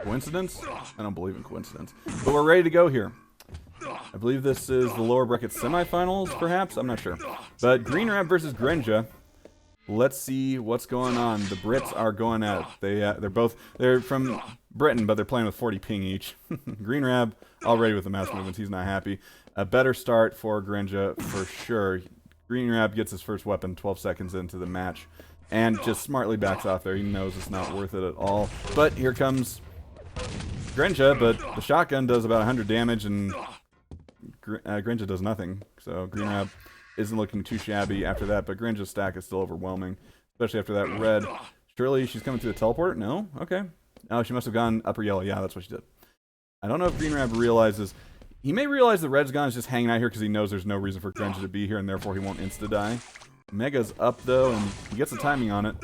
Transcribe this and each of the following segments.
Coincidence? I don't believe in coincidence. But we're ready to go here. I believe this is the lower bracket semifinals, perhaps? I'm not sure. But greenrab versus grenja. Let's see what's going on. The Brits are going at it. They're from Britain, but they're playing with 40 ping each. greenrab already with the mouse movements. He's not happy. A better start for grenja for sure. greenrab gets his first weapon 12 seconds into the match and just smartly backs off there. He knows it's not worth it at all. But here comes grenja, but the shotgun does about 100 damage and grenja does nothing. So greenrab isn't looking too shabby after that, but grenja's stack is still overwhelming, especially after that red. Surely she's coming through the teleporter? No? Okay. Oh, she must have gone upper yellow. Yeah, that's what she did. I don't know if greenrab realizes. He may realize the red's gun is just hanging out here because he knows there's no reason for grenja to be here, and therefore he won't insta-die. Mega's up, though, and he gets the timing on it.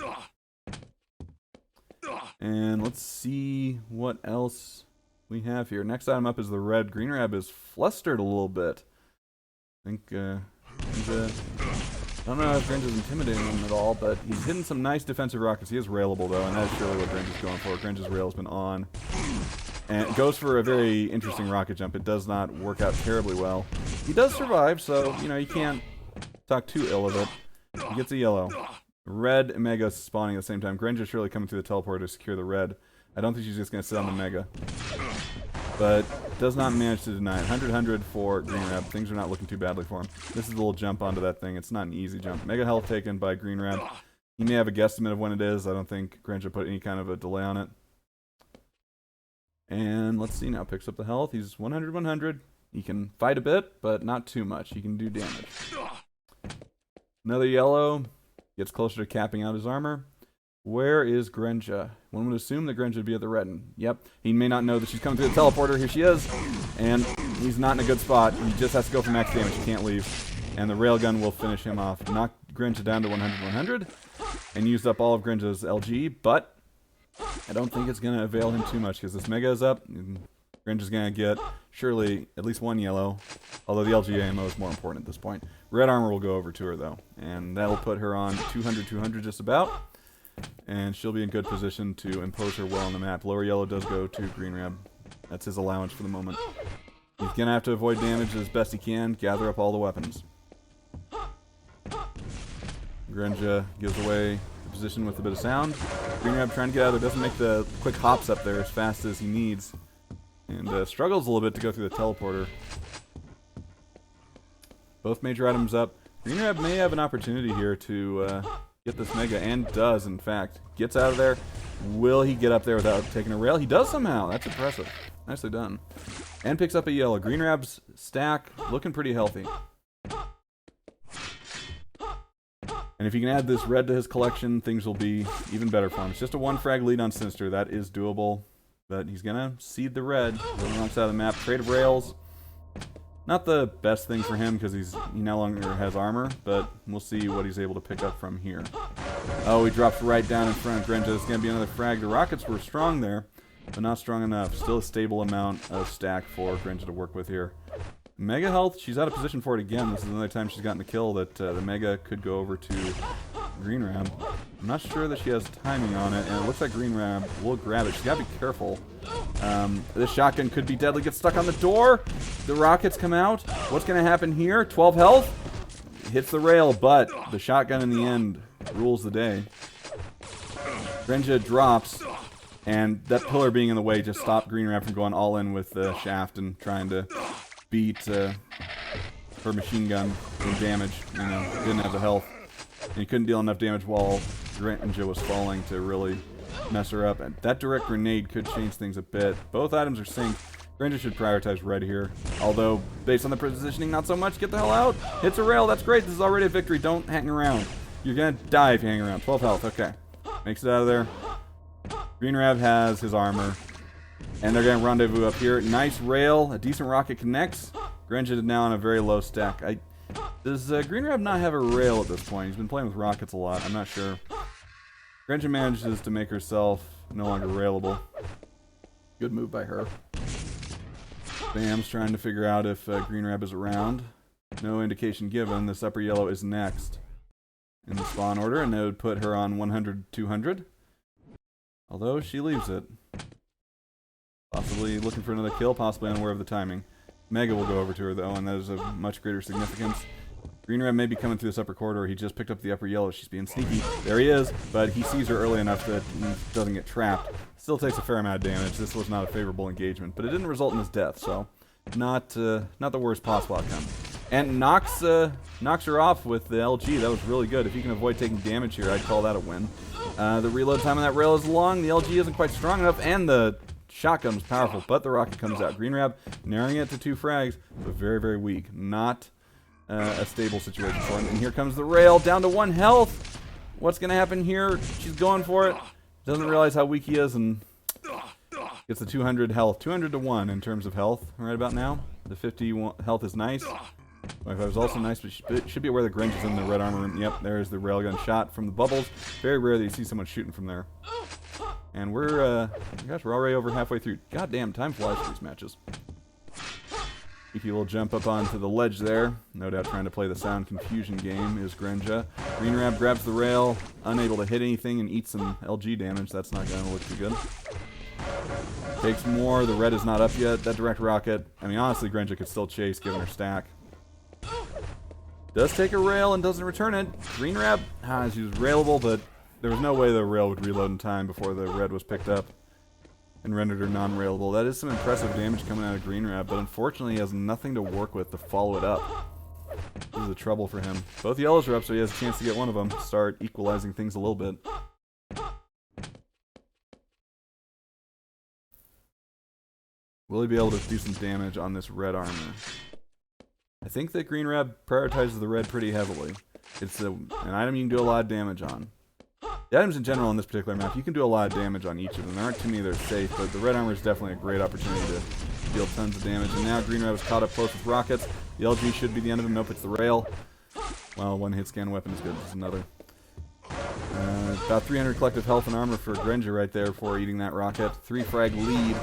And let's see what else we have here. Next item up is the red. greenrab is flustered a little bit. I think, I don't know if Grenja's intimidating him at all, but he's hitting some nice defensive rockets. He is railable, though, and that's surely what Grenja's going for. Grenja's rail's been on. And it goes for a very interesting rocket jump. It does not work out terribly well. He does survive, so, you know, you can't talk too ill of it. He gets a yellow. Red and Mega spawning at the same time. Grenja's surely coming through the teleporter to secure the red. I don't think she's just going to sit on the Mega. But does not manage to deny it. 100-100 for greenrab. Things are not looking too badly for him. This is a little jump onto that thing. It's not an easy jump. Mega health taken by greenrab. He may have a guesstimate of when it is. I don't think Grenja put any kind of a delay on it. And let's see now. Picks up the health. He's 100-100. He can fight a bit, but not too much. He can do damage. Another yellow. Gets closer to capping out his armor. Where is Grenja? One would assume that Grenja would be at the red end. Yep. He may not know that she's coming through the teleporter. Here she is. And he's not in a good spot. He just has to go for max damage. He can't leave. And the railgun will finish him off. Knock Grenja down to 100-100. And used up all of Grenja's LG. But I don't think it's going to avail him too much because this Mega is up. And Grenja's going to get, surely, at least one yellow. Although the LG ammo is more important at this point. Red armor will go over to her, though. And that'll put her on 200-200 just about. And she'll be in good position to impose her will on the map. Lower yellow does go to greenrab. That's his allowance for the moment. He's going to have to avoid damage as best he can. Gather up all the weapons. Grenja gives away the position with a bit of sound. greenrab trying to get out of there. Doesn't make the quick hops up there as fast as he needs. And struggles a little bit to go through the teleporter. Both major items up. greenrab may have an opportunity here to get this Mega, and does, in fact. Gets out of there. Will he get up there without taking a rail? He does somehow. That's impressive. Nicely done. And picks up a yellow. greenrab's stack looking pretty healthy. And if he can add this red to his collection, things will be even better for him. It's just a one frag lead on Sinister. That is doable. But he's going to seed the red. Going alongside of the map. Trade of rails. Not the best thing for him because he no longer has armor, but we'll see what he's able to pick up from here. Oh, he drops right down in front of Grenja. It's going to be another frag. The rockets were strong there, but not strong enough. Still a stable amount of stack for Grenja to work with here. Mega health, she's out of position for it again. This is another time she's gotten the kill that the Mega could go over to greenrab. I'm not sure that she has timing on it, and it looks like greenrab will grab it. She's got to be careful. This shotgun could be deadly. Gets stuck on the door. The rockets come out. What's going to happen here? 12 health. Hits the rail, but the shotgun in the end rules the day. Grenja drops, and that pillar being in the way just stopped greenrab from going all in with the shaft and trying to beat her machine gun in damage. You know, didn't have the health. And he couldn't deal enough damage while Grenja was falling to really mess her up. And that direct grenade could change things a bit. Both items are synced. Grenja should prioritize red here. Although, based on the positioning, not so much. Get the hell out. Hits a rail. That's great. This is already a victory. Don't hang around. You're going to die if you hang around. 12 health. Okay. Makes it out of there. greenrab has his armor. And they're going to rendezvous up here. Nice rail. A decent rocket connects. Grenja is now on a very low stack. Does greenrab not have a rail at this point? He's been playing with rockets a lot. I'm not sure. Grenja manages to make herself no longer railable. Good move by her. Bam's trying to figure out if greenrab is around. No indication given. This upper yellow is next in the spawn order, and that would put her on 100-200. Although she leaves it. Possibly looking for another kill, possibly unaware of the timing. Mega will go over to her though, and that is of much greater significance. Greenrab may be coming through this upper corridor. He just picked up the upper yellow. She's being sneaky. There he is, but he sees her early enough that he doesn't get trapped. Still takes a fair amount of damage. This was not a favorable engagement, but it didn't result in his death, so not the worst possible outcome. And knocks her off with the LG. That was really good. If you can avoid taking damage here, I'd call that a win. The reload time on that rail is long. The LG isn't quite strong enough, and the shotgun was powerful, but the rocket comes out. Greenrab narrowing it to 2 frags, but very, very weak. Not a stable situation for him. And here comes the rail, down to 1 health. What's going to happen here? She's going for it. Doesn't realize how weak he is, and gets the 200 health. 200 to 1 in terms of health right about now. The 50 health is nice. 25 is also nice, but should be aware the Grenja's in the red armor room. Yep, there's the railgun shot from the bubbles. Very rare that you see someone shooting from there. And we're already over halfway through. Goddamn, time flies for these matches. He will jump up onto the ledge there. No doubt trying to play the sound confusion game is Grenja. Greenrab grabs the rail, unable to hit anything, and eats some LG damage. That's not going to look too good. Takes more. The red is not up yet. That direct rocket. I mean, honestly, Grenja could still chase given her stack. Does take a rail and doesn't return it. Greenrab, she was railable, but there was no way the rail would reload in time before the red was picked up and rendered her non-railable. That is some impressive damage coming out of Greenrab, but unfortunately he has nothing to work with to follow it up. This is a trouble for him. Both yellows are up, so he has a chance to get one of them. Start equalizing things a little bit. Will he be able to do some damage on this red armor? I think that Greenrab prioritizes the red pretty heavily. It's an item you can do a lot of damage on. The items in general on this particular map, you can do a lot of damage on each of them. There aren't too many that are safe, but the red armor is definitely a great opportunity to deal tons of damage. And now Greenrab is caught up close with rockets. The LG should be the end of him. Nope, it's the rail. Well, 1 hit scan weapon is good. There's another. About 300 collective health and armor for Grenja right there for eating that rocket. 3 frag lead.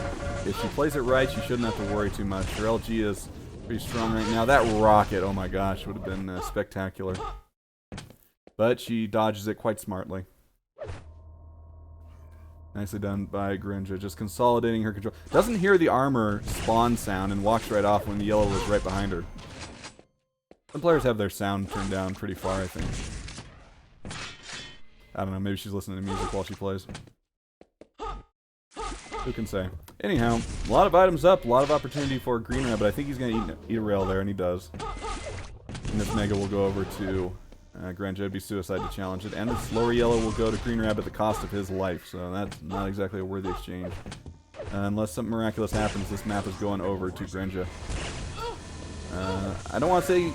If she plays it right, she shouldn't have to worry too much. Her LG is pretty strong right now. That rocket, oh my gosh, would have been spectacular. But she dodges it quite smartly. Nicely done by Grenja, just consolidating her control. Doesn't hear the armor spawn sound and walks right off when the yellow was right behind her. Some players have their sound turned down pretty far, I think. I don't know, maybe she's listening to music while she plays. Who can say? Anyhow, a lot of items up, a lot of opportunity for Greenrab, but I think he's going to eat a rail there, and he does. And this Mega will go over to Grenja. It'd be suicide to challenge it. And this lower yellow will go to Greenrab at the cost of his life, so that's not exactly a worthy exchange. Unless something miraculous happens, this map is going over to Grenja. I don't want to say,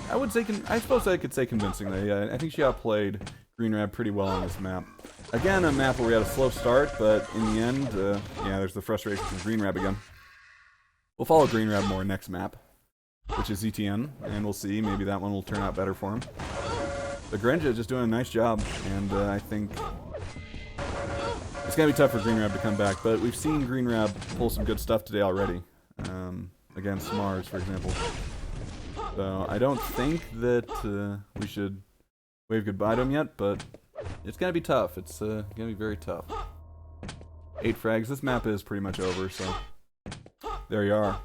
I suppose I could say convincingly. I think she outplayed Greenrab pretty well on this map. Again, a map where we had a slow start, but in the end, yeah, there's the frustration from Greenrab again. We'll follow Greenrab more next map, which is ETN, and we'll see. Maybe that one will turn out better for him. But Grenja is just doing a nice job, and I think it's going to be tough for Greenrab to come back, but we've seen Greenrab pull some good stuff today already, against Mars, for example. So I don't think that we should wave goodbye to him yet, but it's going to be tough. It's going to be very tough. 8 frags. This map is pretty much over, so there you are.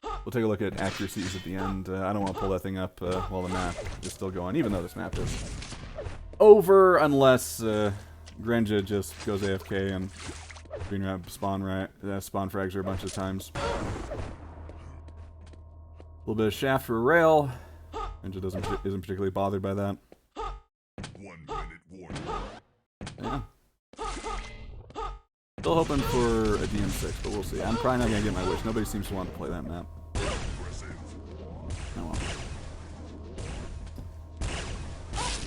We'll take a look at accuracies at the end. I don't want to pull that thing up while the map is still going, even though this map is over, unless Grenja just goes AFK and Greenrab spawn frags her a bunch of times. A little bit of shaft for a rail. Grenja isn't particularly bothered by that. 1 minute warning. Yeah. Still hoping for a DM6, but we'll see. I'm probably not going to get my wish. Nobody seems to want to play that map. Oh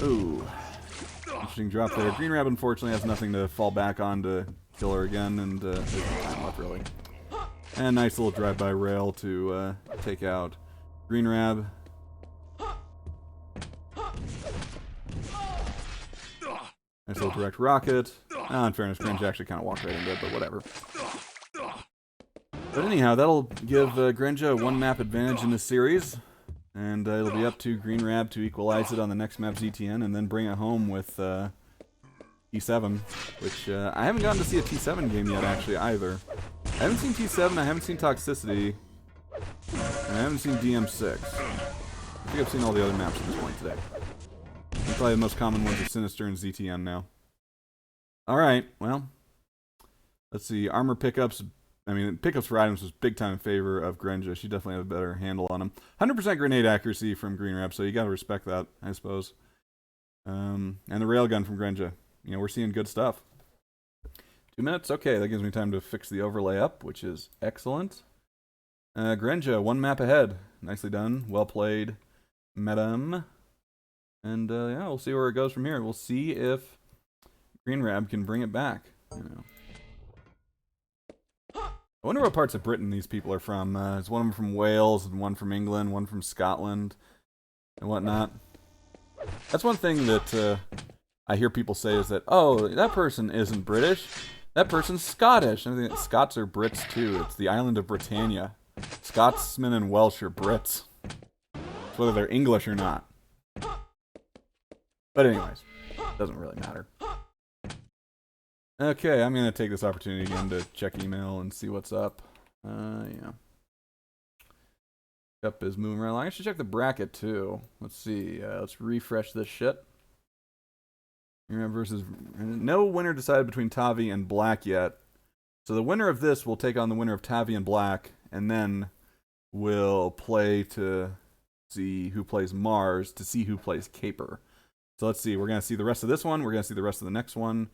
well. Ooh. Interesting drop there. Greenrab unfortunately has nothing to fall back on to kill her again, and there's no time left really. And nice little drive-by rail to take out Greenrab. Nice little direct rocket. In fairness, Grenja actually kind of walked right into it, but whatever. But anyhow, that'll give Grenja a 1-map advantage in this series. And it'll be up to Greenrab to equalize it on the next map's ETN, and then bring it home with T7, which I haven't gotten to see a T7 game yet, actually, either. I haven't seen T7, I haven't seen Toxicity, and I haven't seen DM6. I think I've seen all the other maps at this point today. And probably the most common ones are Sinister and ZTN now. Alright, well, let's see. Armor pickups. I mean, pickups for items was big time in favor of Grenja. She definitely had a better handle on them. 100% grenade accuracy from greenrab, so you gotta respect that, I suppose. And the railgun from Grenja. You know, we're seeing good stuff. 2 minutes? Okay, that gives me time to fix the overlay up, which is excellent. Grenja, 1 map ahead. Nicely done. Well played, madam. And, yeah, we'll see where it goes from here. We'll see if greenrab can bring it back, you know. I wonder what parts of Britain these people are from. Is one of them from Wales, and one from England, one from Scotland, and whatnot. That's one thing that I hear people say is that, oh, that person isn't British, that person's Scottish. And I think that Scots are Brits too. It's the island of Britannia. Scotsmen and Welsh are Brits. It's whether they're English or not. But anyways, doesn't really matter. Okay, I'm going to take this opportunity again to check email and see what's up. Yeah. Up is moving right along. I should check the bracket too. Let's see. Let's refresh this shit. Greenrab versus... No winner decided between Tavi and Black yet. So the winner of this will take on the winner of Tavi and Black, and then we'll play to see who plays Mars, to see who plays Caper. So let's see. We're going to see the rest of this one. We're going to see the rest of the next one.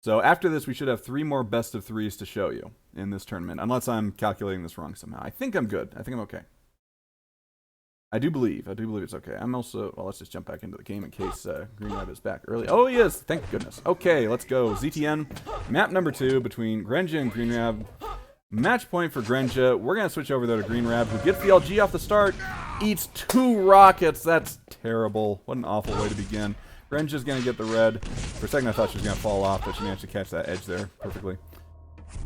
So after this, we should have 3 more best of 3s to show you in this tournament, unless I'm calculating this wrong somehow. I think I'm good. I think I'm okay. I do believe it's okay. I'm also, well, let's just jump back into the game in case greenrab is back early. Oh, he is. Thank goodness. Okay, let's go. ZTN, map number 2 between Grenja and greenrab. Match point for Grenja. We're going to switch over there to greenrab, who gets the LG off the start, eats 2 rockets. That's terrible. What an awful way to begin. Grenja's going to get the red. For a second, I thought she was going to fall off, but she managed to catch that edge there perfectly.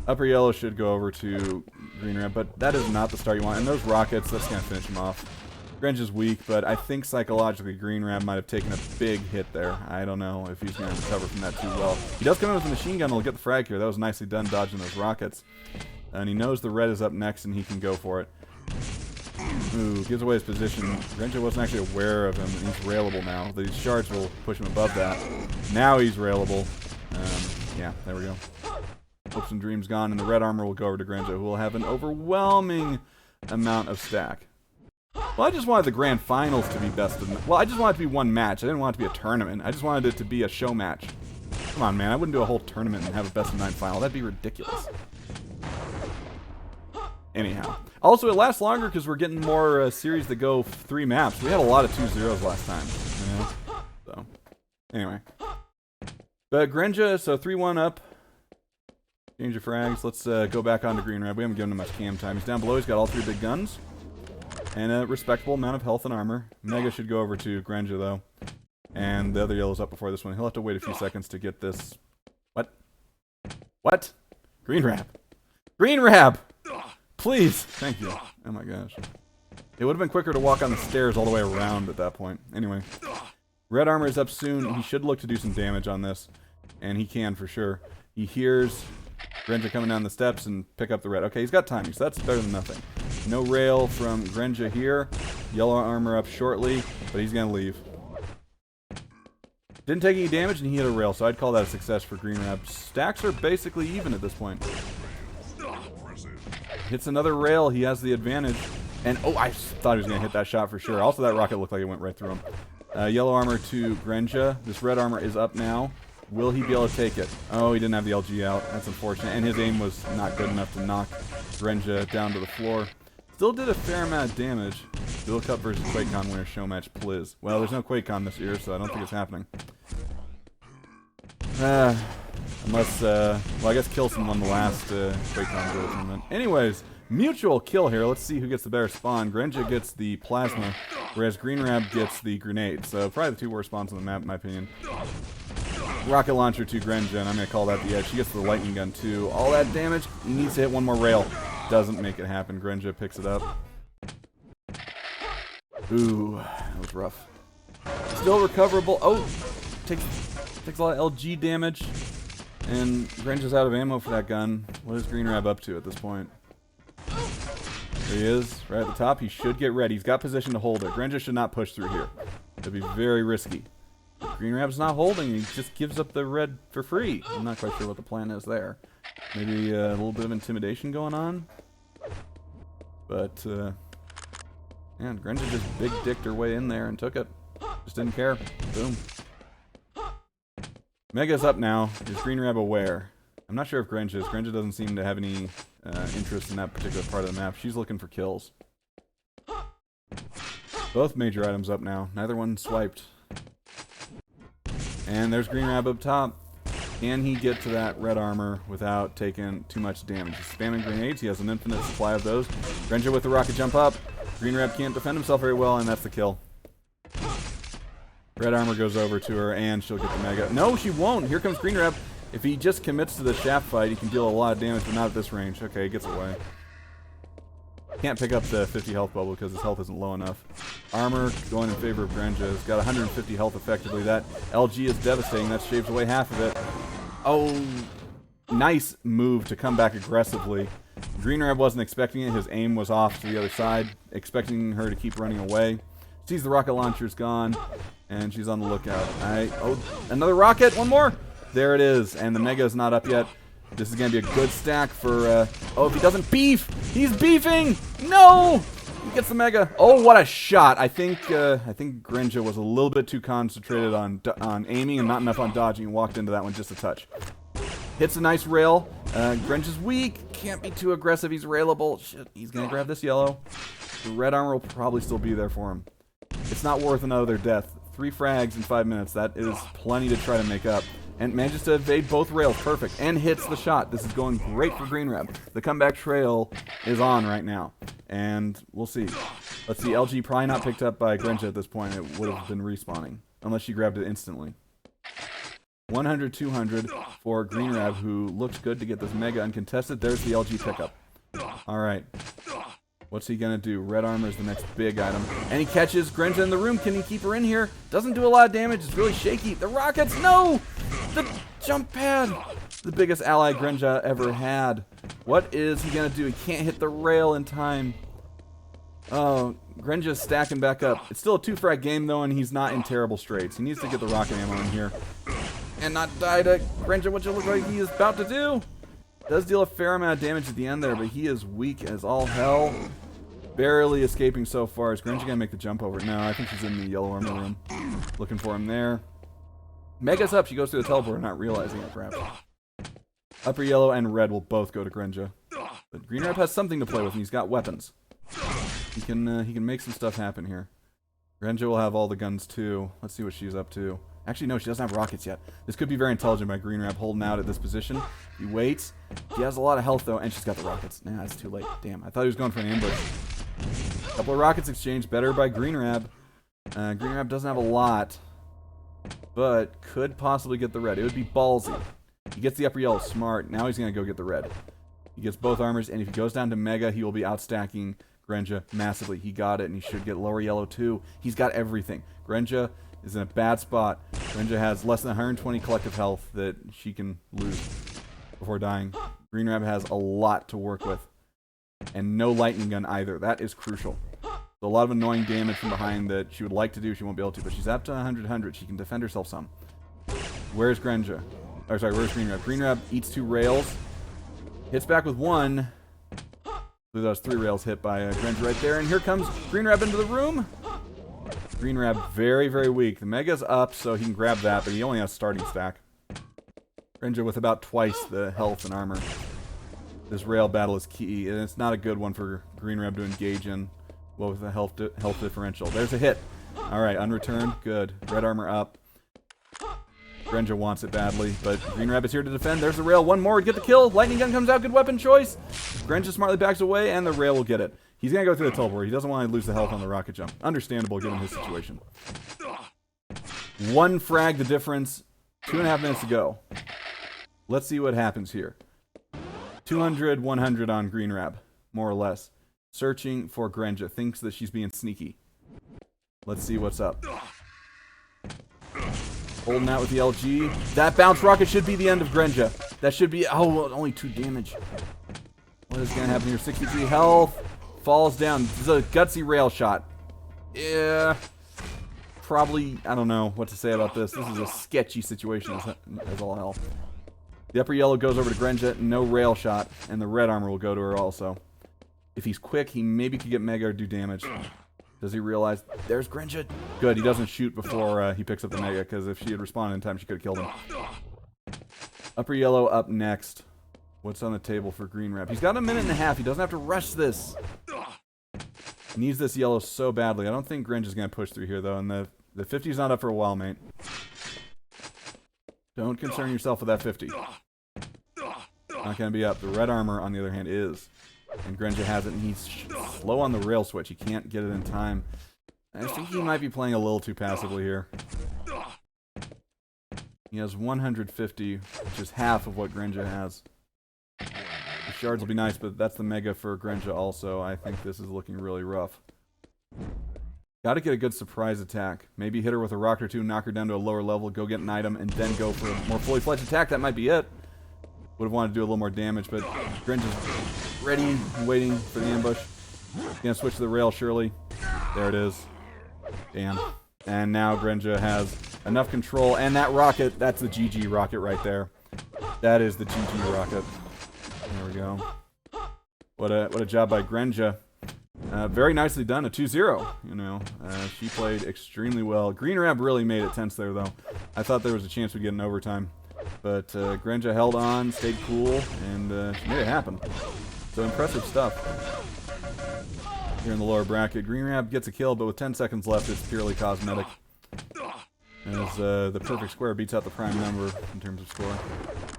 Upper yellow should go over to greenrab, but that is not the start you want. And those rockets, that's going to finish him off. Grenja's weak, but I think psychologically greenrab might have taken a big hit there. I don't know if he's going to recover from that too well. He does come in with a machine gun and will get the frag here. That was nicely done, dodging those rockets. And he knows the red is up next, and he can go for it. Ooh, gives away his position. Grenja wasn't actually aware of him, and he's railable now. These shards will push him above that. Now he's railable. Yeah, there we go. Hopes and dreams gone, and the red armor will go over to Grenja, who will have an overwhelming amount of stack. Well, I just wanted the grand finals to be best of... Well, I just wanted it to be 1 match. I didn't want it to be a tournament. I just wanted it to be a show match. Come on, man. I wouldn't do a whole tournament and have a best of 9 final. That'd be ridiculous. Anyhow. Also, it lasts longer because we're getting more series that go 3 maps. We had a lot of 2-0s last time, you know? So, anyway. But Grenja, so 3-1 up. Change of frags. Let's go back on to greenrab. We haven't given him much cam time. He's down below. He's got all 3 big guns. And a respectable amount of health and armor. Mega should go over to Grenja, though. And the other yellow's up before this one. He'll have to wait a few seconds to get this... What? What? Greenrab. Greenrab! Please! Thank you. Oh my gosh. It would have been quicker to walk on the stairs all the way around at that point. Anyway. Red armor is up soon. He should look to do some damage on this. And he can for sure. He hears Grenja coming down the steps and pick up the red. Okay, he's got timing, so that's better than nothing. No rail from Grenja here. Yellow armor up shortly, but he's going to leave. Didn't take any damage, and he hit a rail, so I'd call that a success for greenrab. Stacks are basically even at this point. Hits another rail, he has the advantage. And, oh, I thought he was going to hit that shot for sure. Also, that rocket looked like it went right through him. Yellow armor to Grenja. This red armor is up now. Will he be able to take it? Oh, he didn't have the LG out. That's unfortunate. And his aim was not good enough to knock Grenja down to the floor. Still did a fair amount of damage. Dual Cup versus QuakeCon winner show match, please. Well, there's no QuakeCon this year, so I don't think it's happening. Unless, well, I guess Kilson won the last QuakeCon Duel tournament. Anyways, mutual kill here. Let's see who gets the better spawn. Grenja gets the plasma, whereas greenrab gets the grenade. So probably the 2 worst spawns on the map, in my opinion. Rocket launcher to Grenja, and I'm going to call that the edge. She gets the lightning gun, too. All that damage. He needs to hit 1 more rail. Doesn't make it happen. Grenja picks it up. Ooh, that was rough. Still recoverable. Oh, takes Takes a lot of LG damage. And Grenja's out of ammo for that gun. What is greenrab up to at this point? There he is, right at the top. He should get ready. He's got position to hold it. Grenja should not push through here. That'd be very risky. greenrab's not holding. He just gives up the red for free. I'm not quite sure what the plan is there. Maybe a little bit of intimidation going on. But, man, Grenja just big dicked her way in there and took it. Just didn't care. Boom. Mega's up now. Is greenrab aware? I'm not sure if Grenja is. Grenja doesn't seem to have any interest in that particular part of the map. She's looking for kills. Both major items up now. Neither one swiped. And there's greenrab up top. Can he get to that red armor without taking too much damage? He's spamming grenades. He has an infinite supply of those. Grenja with the rocket jump up. Greenrab can't defend himself very well, and that's the kill. Red armor goes over to her, and she'll get the mega. No, she won't. Here comes greenrab. If he just commits to the shaft fight, he can deal a lot of damage, but not at this range. Okay, he gets away. Can't pick up the 50 health bubble because his health isn't low enough. Armor going in favor of Grenja. He's got 150 health effectively. That LG is devastating. That shaves away half of it. Oh, nice move to come back aggressively. greenrab wasn't expecting it. His aim was off to the other side, expecting her to keep running away. Sees the rocket launcher's gone, and she's on the lookout. Oh, another rocket. One more. There it is, and the mega is not up yet. This is going to be a good stack for, oh, if he doesn't beef! He's beefing! No! He gets the mega. Oh, what a shot. I think Grenja was a little bit too concentrated on aiming and not enough on dodging and walked into that one just a touch. Hits a nice rail. Grenja's weak. Can't be too aggressive. He's railable. Shit, he's going to grab this yellow. The red armor will probably still be there for him. It's not worth another death. 3 frags in 5 minutes. That is plenty to try to make up. And manages to evade both rails. Perfect. And hits the shot. This is going great for greenrab. The comeback trail is on right now. And we'll see. Let's see. LG probably not picked up by Grenja at this point. It would have been respawning. Unless she grabbed it instantly. 100, 200 for greenrab, who looked good to get this mega uncontested. There's the LG pickup. Alright. What's he going to do? Red armor is the next big item. And he catches Grenja in the room. Can he keep her in here? Doesn't do a lot of damage. It's really shaky. The rockets, no! The jump pad! The biggest ally Grenja ever had. What is he going to do? He can't hit the rail in time. Oh, Grenja's stacking back up. It's still a 2-frag game, though, and he's not in terrible straits. He needs to get the rocket ammo in here. And not die to Grenja, which it looks like he is about to do. Does deal a fair amount of damage at the end there, but he is weak as all hell. Barely escaping so far. Is Grenja gonna make the jump over? No, I think she's in the yellow armor room. Looking for him there. Mega's up. She goes through the teleporter, not realizing it, perhaps. Upper yellow and red will both go to Grenja. But greenrab has something to play with, and he's got weapons. He can make some stuff happen here. Grenja will have all the guns too. Let's see what she's up to. Actually, no, she doesn't have rockets yet. This could be very intelligent by greenrab holding out at this position. He waits. She has a lot of health, though, and she's got the rockets. Nah, it's too late. Damn, I thought he was going for an ambush. Couple of rockets exchanged. Better by greenrab. Greenrab doesn't have a lot, but could possibly get the red. It would be ballsy. He gets the upper yellow. Smart. Now he's going to go get the red. He gets both armors, and if he goes down to mega, he will be outstacking Grenja massively. He got it, and he should get lower yellow, too. He's got everything. Grenja is in a bad spot. Grenja has less than 120 collective health that she can lose before dying. greenrab has a lot to work with. And no lightning gun either. That is crucial. So a lot of annoying damage from behind that she would like to do, she won't be able to. But she's up to 100. She can defend herself some. Where's Grenja? Oh, sorry, where's greenrab? Greenrab eats 2 rails. Hits back with 1. So those 3 rails hit by Grenja right there. And here comes greenrab into the room. greenrab very, very weak. The mega's up, so he can grab that, but he only has starting stack. Grenja with about twice the health and armor. This rail battle is key, and it's not a good one for greenrab to engage in. Well, with the health differential. There's a hit. Alright, unreturned. Good. Red armor up. Grenja wants it badly, but greenrab is here to defend. There's the rail. One more to get the kill. Lightning gun comes out. Good weapon choice. Grenja smartly backs away, and the rail will get it. He's going to go through the teleport. He doesn't want to lose the health on the rocket jump. Understandable given his situation. 1 frag the difference. 2.5 minutes to go. Let's see what happens here. 200, 100 on greenrab, more or less. Searching for Grenja. Thinks that she's being sneaky. Let's see what's up. Holding out with the LG. That bounce rocket should be the end of Grenja. That should be... Oh, only 2 damage. What is going to happen here? 63 health. Falls down. This is a gutsy rail shot. Yeah. Probably... I don't know what to say about this. This is a sketchy situation as all hell. The upper yellow goes over to Grenja. No rail shot. And the red armor will go to her also. If he's quick, he maybe could get Mega or do damage. Does he realize... There's Grenja. Good, he doesn't shoot before he picks up the Mega, because if she had responded in time, she could have killed him. Upper yellow up next. What's on the table for greenrab? He's got a minute and a half. He doesn't have to rush this. He needs this yellow so badly. I don't think Grenja's going to push through here, though, and the 50's not up for a while, mate. Don't concern yourself with that 50. Not going to be up. The red armor, on the other hand, is. And Grenja has it, and he's slow on the rail switch. He can't get it in time. I think he might be playing a little too passively here. He has 150, which is half of what Grenja has. The shards will be nice, but that's the Mega for Grenja also. I think this is looking really rough. Gotta get a good surprise attack. Maybe hit her with a rock or two, knock her down to a lower level, go get an item, and then go for a more fully fledged attack. That might be it. Would have wanted to do a little more damage, but Grenja's ready and waiting for the ambush. Gonna switch to the rail, surely. There it is. Damn. And now Grenja has enough control. And that rocket, that's the GG rocket right there. That is the GG rocket. There we go. What a job by Grenja. Very nicely done, a 2-0. You know, she played extremely well. greenrab really made it tense there, though. I thought there was a chance we'd get an overtime. But Grenja held on, stayed cool, and she made it happen. So impressive stuff. Here in the lower bracket, greenrab gets a kill, but with 10 seconds left, it's purely cosmetic. As the perfect square beats out the prime number in terms of score,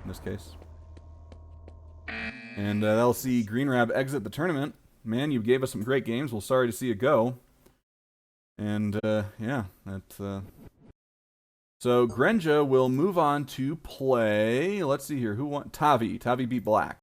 in this case. And that'll see greenrab exit the tournament. Man, you gave us some great games. Well, sorry to see you go. And, yeah, that's... So Grenja will move on to play... Let's see here. Who won? Tavi. Tavi beat Black.